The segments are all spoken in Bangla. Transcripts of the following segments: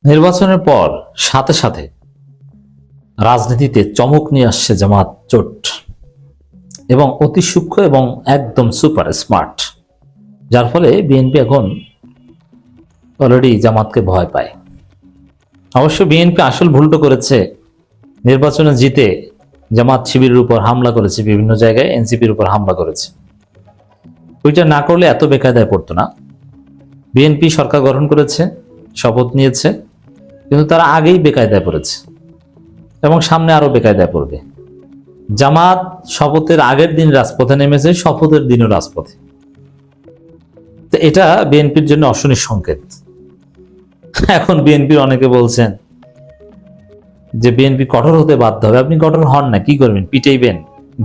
নির্বাচনের পর সাথে সাথে রাজনীতিতে চমক নিয়ে আসছে জামাত জোট এবং অতি সূক্ষ্ম এবং একদম সুপার স্মার্ট, যার ফলে বিএনপি এখন অলরেডি জামাতকে ভয় পায়। অবশ্য বিএনপি আসল ভুলটা করেছে, নির্বাচনে জিতে জামাত শিবিরের উপর হামলা করেছে, বিভিন্ন জায়গায় এনসিপির উপর হামলা করেছে। ওইটা না করলে এত বেকায়দায় পড়তো না। বিএনপি সরকার গঠন করেছে, শপথ নিয়েছে, কিন্তু তারা আগেই বেকায়দায় পড়েছে এবং সামনে আরো বেকায়দায় পড়বে। জামাত শপথের আগের দিন রাজপথে নেমেছে, শপথের দিনও রাজপথে। তো এটা বিএনপির জন্য অশনির সংকেত। এখন বিএনপির অনেকে বলছেন যে বিএনপি কঠোর হতে বাধ্য হবে। আপনি কঠোর হন না, কি করবেন? পিটাইবেন,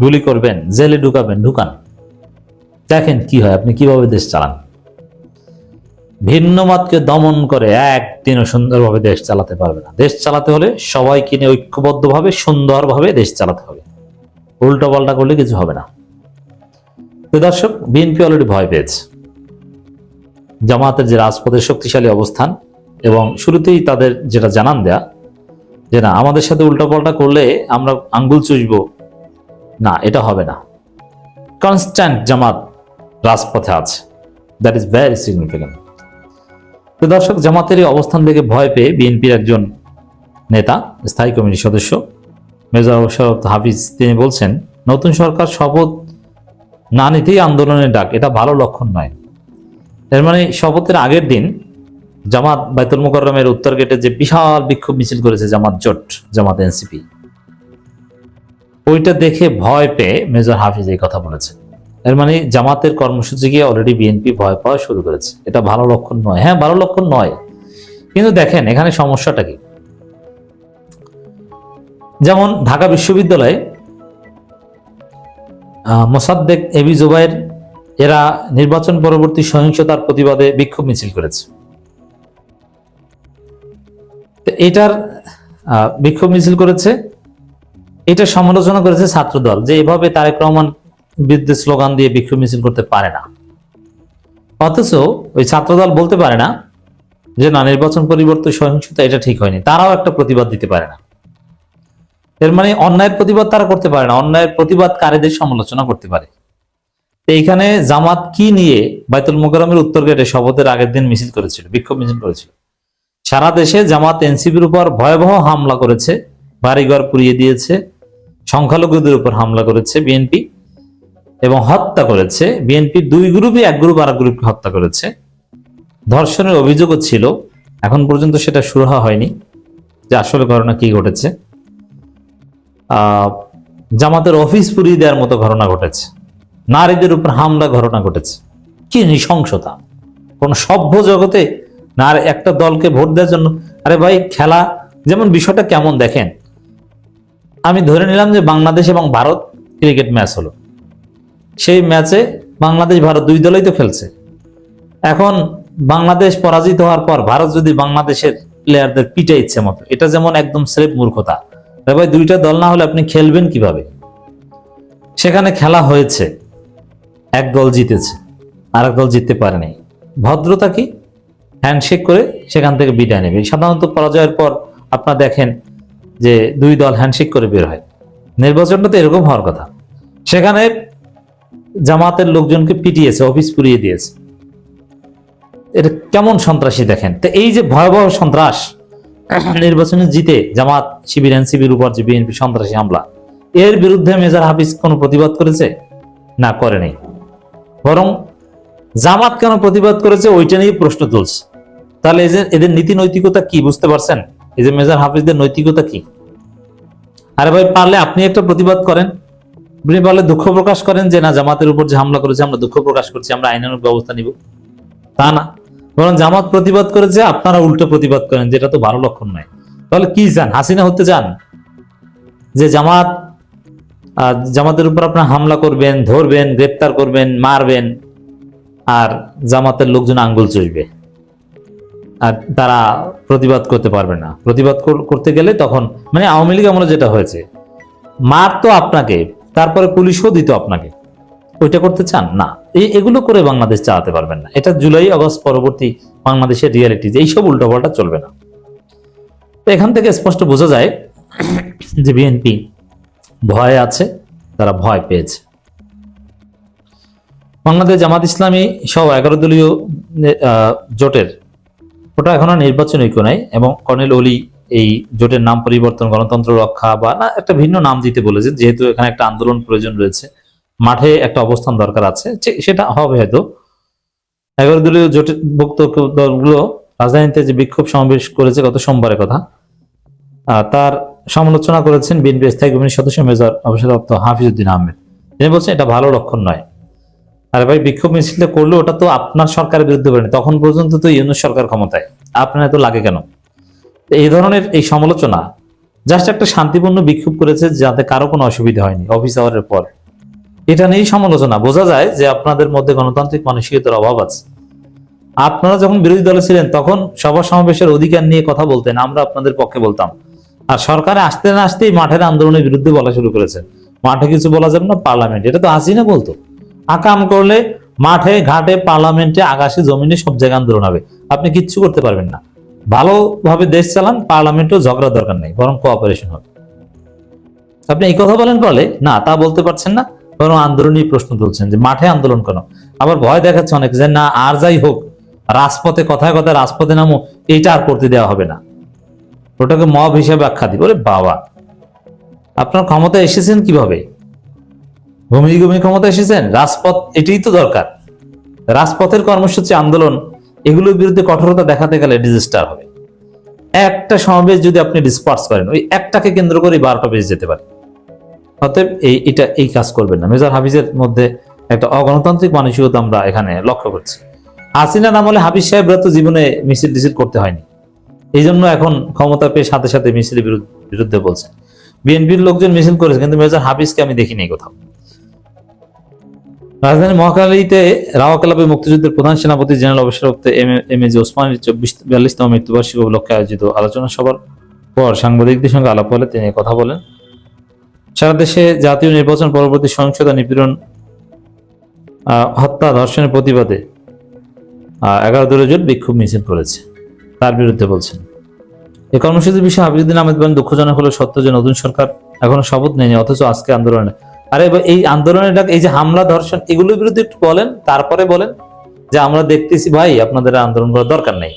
গুলি করবেন, জেলে ঢুকাবেন, ঢুকান, দেখেন কি হয়, আপনি কিভাবে দেশ চালান। ভিন্ন মতকে দমন করে একদিনও সুন্দরভাবে দেশ চালাতে পারবে না। দেশ চালাতে হলে সবাইকে নিয়ে ঐক্যবদ্ধভাবে সুন্দরভাবে দেশ চালাতে হবে, উল্টো পাল্টা করলে কিছু হবে না। তো দর্শক, বিএনপি অলরেডি ভয় পেয়েছে জামাতের যে রাজপথের শক্তিশালী অবস্থান, এবং শুরুতেই তাদের যেটা জানান দেয়া যে না, আমাদের সাথে উল্টো পাল্টা করলে আমরা আঙ্গুল চুষবো না, এটা হবে না। কনস্ট্যান্ট জামাত রাজপথে আছে, দ্যাট ইজ ভেরি সিগনিফিক্যান্ট। তো দর্শক, জামাতের এই অবস্থান থেকে ভয় পেয়ে বিএনপির একজন নেতা, স্থায়ী কমিটির সদস্য মেজর শরফ হাফিজ, তিনি বলছেন নতুন সরকার শপথ না নিতেই আন্দোলনের ডাক, এটা ভালো লক্ষণ নয়। এর মানে শপথের আগের দিন জামাত বাইতুল মোকাররমের উত্তর গেটে যে বিশাল বিক্ষোভ মিছিল করেছে জামাত জোট, জামাত এনসিপি, ওইটা দেখে ভয় পেয়ে মেজর হাফিজ এই কথা বলেছেন। এর মানে জামাতের কর্মসূচিকে অলরেডি বিএনপি ভয় পাওয়া শুরু করেছে। এটা ভালো লক্ষণ নয়। হ্যাঁ, ভালো লক্ষণ নয়, কিন্তু দেখেন এখানে সমস্যাটা কি। যেমন ঢাকা বিশ্ববিদ্যালয়ে মোসাদ্দেক, এবি জুবায়ের, এরা নির্বাচন পরবর্তী সহিংসতার প্রতিবাদে বিক্ষোভ মিছিল করেছে। এটার বিক্ষোভ মিছিল করেছে, এটা সমালোচনা করেছে ছাত্রদল, যে এভাবে তারেক রহমান বিরুদ্ধে স্লোগান দিয়ে বিক্ষোভ মিছিল করতে পারে না। অথচ ওই ছাত্রদল বলতে পারে না যে না, নির্বাচন পরিবর্তন সহিংসতা এটা ঠিক হয়নি, তারাও একটা প্রতিবাদ দিতে পারে না। এর মানে অন্যায়ের প্রতিবাদ তারা করতে পারে না, অন্যায়ের প্রতিবাদকারীদের সমালোচনা করতে পারে। এইখানে জামাত কি নিয়ে বাইতুল মোকাররমের উত্তর গেটে শপথের আগের দিন মিছিল করেছিল, বিক্ষোভ মিছিল করেছিল। সারা দেশে জামাত এনসিপির উপর ভয়াবহ হামলা করেছে, বাড়িঘর পুড়িয়ে দিয়েছে, সংখ্যালঘুদের উপর হামলা করেছে বিএনপি এবং হত্যা করেছে। বিএনপির দুই গ্রুপই এক গ্রুপ আর এক গ্রুপকে হত্যা করেছে। ধর্ষণের অভিযোগও ছিল, এখন পর্যন্ত সেটা সুরাহা হয়নি যে আসলে ঘটনা কি ঘটেছে। জামাতের অফিস পুড়িয়ে দেওয়ার মতো ঘটনা ঘটেছে, নারীদের উপর হামলা ঘটনা ঘটেছে। কি নৃশংসতা! কোন সভ্য জগতে না একটা দলকে ভোট দেওয়ার জন্য, আরে ভাই, খেলা যেমন বিষয়টা কেমন দেখেন। আমি ধরে নিলাম যে বাংলাদেশ এবং ভারত ক্রিকেট ম্যাচ হলো, সেই ম্যাচে বাংলাদেশ ভারত দুই দলই তো খেলছে। এখন বাংলাদেশ পরাজিত হওয়ার পর ভারত যদি বাংলাদেশের প্লেয়ারদের পিটে ইচ্ছে মতো, এটা যেমন একদম স্রেফ মূর্খতা। ভাই, দুইটা দল না হলে আপনি খেলবেন কিভাবে? সেখানে খেলা হয়েছে, এক দল জিতেছে, আর এক দল জিততে পারেনি। ভদ্রতা কি? হ্যান্ডশেক করে সেখান থেকে বিদায় নেবে। সাধারণত পরাজয়ের পর আপনারা দেখেন যে দুই দল হ্যান্ডশেক করে বের হয়। নির্বাচনটা তো এরকম হওয়ার কথা। সেখানে জামাতের লোকজনকে পিটিয়েছে, অফিস পুড়িয়ে দিয়েছে। এটা কেমন সন্ত্রাসী দেখেন তো। এই যে ভয়াবহ সন্ত্রাস, নির্বাচনে জিতে জামাত শিবির এনসিবির উপর যে বিএনপি সন্ত্রাসী হামলা, এর বিরুদ্ধে মেজর হাফিজ কোনো প্রতিবাদ করেছে? না, করেনি। বরং জামাত কেন প্রতিবাদ করেছে ওইটা নিয়ে প্রশ্ন তুলছে। তাহলে এই যে এদের নীতি নৈতিকতা কি, বুঝতে পারছেন? এই যে মেজর হাফিজদের নৈতিকতা কি? আরে ভাই, পারলে আপনি একটা প্রতিবাদ করেন, আপনি পারলে দুঃখ প্রকাশ করেন যে না, জামাতের উপর যে হামলা করেছে আমরা দুঃখ প্রকাশ করছি, আমরা আইনানুগ ব্যবস্থা নিব। তা না, বরং জামাত প্রতিবাদ করেছে, আপনারা উল্টো প্রতিবাদ করেন, যেটা তো ভালো লক্ষণ নয়। তাহলে কি চান? হাসিনা হতে চান? যে জামাতের উপর আপনার হামলা করবেন, ধরবেন, গ্রেপ্তার করবেন, মারবেন, আর জামাতের লোকজন আঙ্গুল চুষবে, আর তারা প্রতিবাদ করতে পারবে না। প্রতিবাদ করতে গেলে তখন মানে আওয়ামী লীগ আমলে যেটা হয়েছে, মারতো আপনাকে, তারপরে পুলিশও দিত আপনাকে। ওইটা করতে চান? না, এগুলো করে বাংলাদেশ চালাতে পারবেন না। এটা জুলাই আগস্ট পরবর্তী বাংলাদেশের রিয়ালিটি, এইসব উল্টোপাল্টা চলবে না। তো এখান থেকে স্পষ্ট বোঝা যায় যে বিএনপি ভয়ে আছে, তারা ভয় পেয়েছে। বাংলাদেশ জামাত ইসলামী সহ 11 দলীয় জোটের ওটা এখনো নির্বাচন ঐক্য নাই, এবং কর্নেল ওলি এই জোটের নাম পরিবর্তন, গণতন্ত্র রক্ষা বা না একটা ভিন্ন নাম দিতে বলেছে, যেহেতু এখানে একটা আন্দোলন প্রয়োজন রয়েছে, মাঠে একটা অবস্থান দরকার আছে, সেটা হবে হয়তো। 11 দলীয় জোটের ভুক্ত দলগুলো রাজধানীতে যে বিক্ষোভ সমাবেশ করেছে গত সোমবারের কথা, তার সমালোচনা করেছেন বিএনপি স্থায়ী কমিটির সদস্য মেজর অবসরপ্রাপ্ত হাফিজউদ্দিন আহমেদ। তিনি বলছেন এটা ভালো লক্ষণ নয়। আরে ভাই, বিক্ষোভ মিছিলটা করলে ওটা তো আপনার সরকারের বিরুদ্ধে করেনি, তখন পর্যন্ত তো ইউনূস সরকার ক্ষমতায়, আপনার এত লাগে কেন? এই ধরনের এই সমালোচনা, জাস্ট একটা শান্তিপূর্ণ বিক্ষোভ করেছে যাতে কারো কোনো অসুবিধা হয়নি অফিস আওয়ারের পর, এটা নিয়েই সমালোচনা। বোঝা যায় যে আপনাদের মধ্যে গণতান্ত্রিক মানসিকতার অভাব আছে। আপনারা যখন বিরোধী দলে ছিলেন তখন সভা সমাবেশের অধিকার নিয়ে কথা বলতেন, আমরা আপনাদের পক্ষে বলতাম, আর সরকারে আসতে না আসতেই মাঠের আন্দোলনের বিরুদ্ধে বলা শুরু করেছেন। মাঠে কিছু বলা যাবে না, পার্লামেন্ট, এটা তো হাসিনা বলতো। আকাম করলে মাঠে ঘাটে পার্লামেন্টে আকাশে জমিনে সব জায়গায় আন্দোলন হবে, আপনি কিচ্ছু করতে পারবেন না। ভালোভাবে দেশ চালান, পার্লামেন্টেও ঝগড়া দরকার নেই, বরং কোঅপারেশন হবে। আপনি এই কথা বলেন বলে না, তা বলতে পারছেন না, বরং আন্দোলনই প্রশ্ন তুলছেন যে মাঠে আন্দোলন কেন। আবার ভয় দেখাচ্ছে অনেক যে না, আর যাই হোক রাজপথে, কথায় কথায় রাজপথে নামো, এইটা আর করতে দেওয়া হবে না, ওটাকে মব হিসেবে আখ্যা দিব। ওরে বাবা, আপনার ক্ষমতায় এসেছেন কিভাবে? ঘুমিয়ে ঘুমিয়ে ক্ষমতা এসেছেন? রাজপথ এটাই তো দরকার। রাজপথের কর্মসূচি, আন্দোলন, এগুলোর বিরুদ্ধে কঠোরতা দেখাতে গেলে ডিজাস্টার হবে। একটা সমাবেশ যদি আপনি ডিসপার্স করেন, ওই একটাকে কেন্দ্র করে 12টা বেজে যেতে পারে। অতএব এই কাজ করবেন না। মেজর হাফিজের মধ্যে একটা অগণতান্ত্রিক মানসিকতা আমরা এখানে লক্ষ্য করছি। হাসিনা নাম হলে হাফিজ সাহেবরা তো জীবনে মিছিল টিছিল করতে হয়নি, এই জন্য এখন ক্ষমতা পেয়ে সাথে সাথে মিছিলের বিরুদ্ধে বলছেন। বিএনপির লোকজন মিছিল করেছে, কিন্তু মেজর হাফিজকে আমি দেখিনি কোথাও। রাজধানী মহাখালীতে রাওয়া ক্লাবে মুক্তিযুদ্ধের প্রধান সেনাপতি জেনারেল অবসরপ্রাপ্ত এম এ জি ওসমানীর 42তম মৃত্যুবার্ষিকী উপলক্ষে আয়োজিত আলোচনা সভার পর সাংবাদিকদের সঙ্গে আলাপ হলে তিনি কথা বলেন। সারা দেশে জাতীয় নির্বাচন পরবর্তী সহিংসতা, নিপীড়ন, হত্যা, ধর্ষণের প্রতিবাদে 11 দলীয় জোট বিক্ষোভ মিছিল করেছে, তার বিরুদ্ধে বলছেন। এই কর্মসূচির বিষয়ে হাফিজউদ্দিন আহমেদ বলেন, দুঃখজনক হলো সত্য যে নতুন সরকার এখনো শপথ নেয়নি, অথচ আজকে আন্দোলনে। আরে এই আন্দোলনের এই যে হামলা, ধর্ষণ, এগুলোর বিরুদ্ধে একটু বলেন, তারপরে বলেন যে আমরা দেখতেছি ভাই আপনাদের আন্দোলন করার দরকার নেই।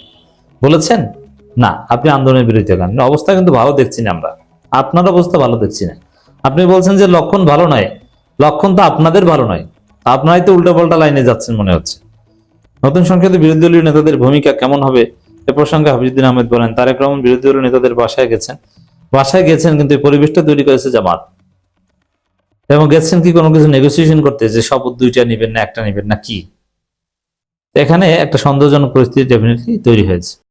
বলেছেন না, আপনি আন্দোলনের বিরুদ্ধে গান। অবস্থা কিন্তু ভালো দেখছি না আমরা, আপনার অবস্থা ভালো দেখছি না। আপনি বলছেন যে লক্ষণ ভালো নয়, লক্ষণ তো আপনাদের ভালো নয়, আপনারাই তো উল্টাপাল্টা লাইনে যাচ্ছেন মনে হচ্ছে। নতুন সংসদে বিরোধী দলীয় নেতাদের ভূমিকা কেমন হবে এ প্রসঙ্গে হাফিজউদ্দিন আহমেদ বলেন, তারেক রহমান বিরোধী দলীয় নেতাদের বাসায় গেছেন, কিন্তু এই পরিবেশটা তৈরি করেছে জামাত। এবং গেছেন কি কোনো কিছু নেগোসিয়েশন করতে, যে শপথ 2টা নিবেন না একটা নিবেন না কি? এখানে একটা সন্দেহজনক পরিস্থিতি ডেফিনেটলি তৈরি হয়েছে।